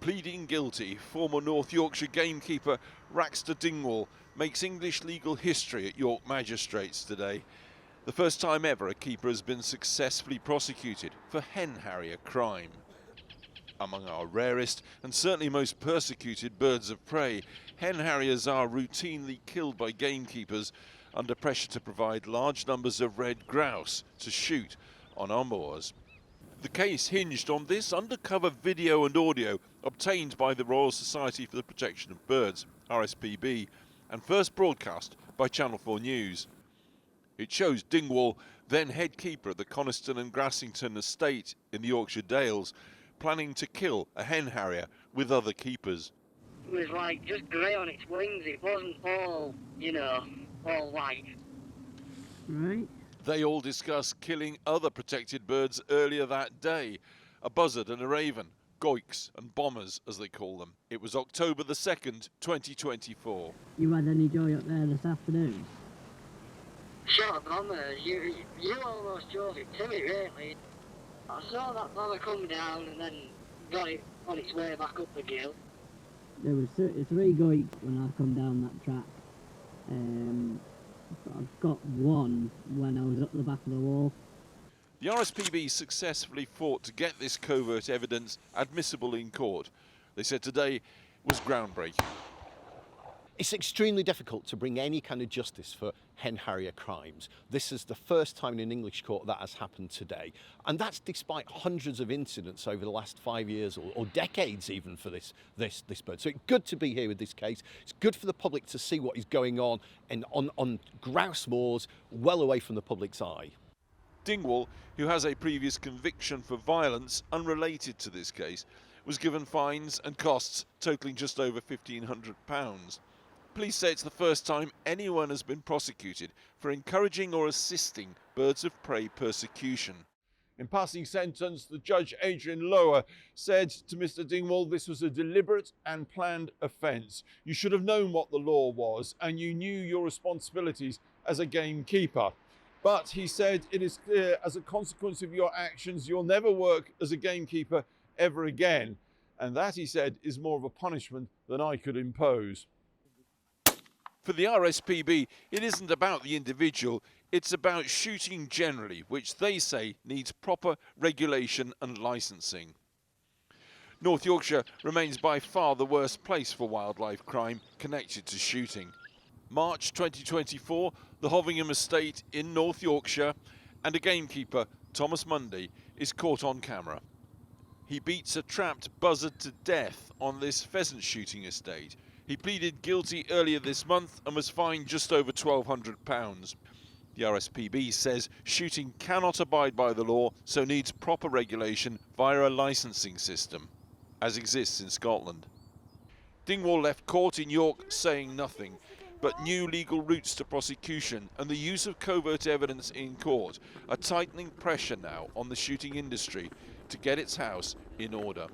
Pleading guilty, former North Yorkshire gamekeeper Racster Dingwall makes English legal history at York magistrates today. The first time ever a keeper has been successfully prosecuted for Hen Harrier crime. Among our rarest and certainly most persecuted birds of prey, Hen Harriers are routinely killed by gamekeepers under pressure to provide large numbers of red grouse to shoot on our moors. The case hinged on this undercover video and audio obtained by the Royal Society for the Protection of Birds, RSPB, and first broadcast by Channel 4 News. It shows Dingwall, then head keeper at the Coniston and Grassington estate in the Yorkshire Dales, planning to kill a hen harrier with other keepers. It was like just grey on its wings, it wasn't all, all white. Right. They all discussed killing other protected birds earlier that day, a buzzard and a raven, goiks and bombers as they call them. It was October the 2nd, 2024. You had any joy up there this afternoon? Shot bombers, you almost drove it to me really. I saw that bomber come down and then got it on its way back up the gill. There was three goiks when I come down that track. I've got one when I was up the back of the wall. The RSPB successfully fought to get this covert evidence admissible in court. They said today was groundbreaking. It's extremely difficult to bring any kind of justice for Hen Harrier crimes. This is the first time in an English court that has happened today. And that's despite hundreds of incidents over the last 5 years or decades even for this bird. So it's good to be here with this case. It's good for the public to see what is going on on grouse moors well away from the public's eye. Dingwall, who has a previous conviction for violence unrelated to this case, was given fines and costs totalling just over £1,500. Police say it's the first time anyone has been prosecuted for encouraging or assisting birds of prey persecution. In passing sentence, the judge, Adrian Lower, said to Mr. Dingwall, this was a deliberate and planned offence. You should have known what the law was and you knew your responsibilities as a gamekeeper. But he said it is clear as a consequence of your actions, you'll never work as a gamekeeper ever again. And that, he said, is more of a punishment than I could impose. For the RSPB, it isn't about the individual, it's about shooting generally, which they say needs proper regulation and licensing. North Yorkshire remains by far the worst place for wildlife crime connected to shooting. March 2024, the Hovingham estate in North Yorkshire, and a gamekeeper, Thomas Mundy, is caught on camera. He beats a trapped buzzard to death on this pheasant shooting estate. He pleaded guilty earlier this month and was fined just over £1,200. The RSPB says shooting cannot abide by the law, so needs proper regulation via a licensing system, as exists in Scotland. Dingwall left court in York saying nothing, but new legal routes to prosecution and the use of covert evidence in court are tightening pressure now on the shooting industry to get its house in order.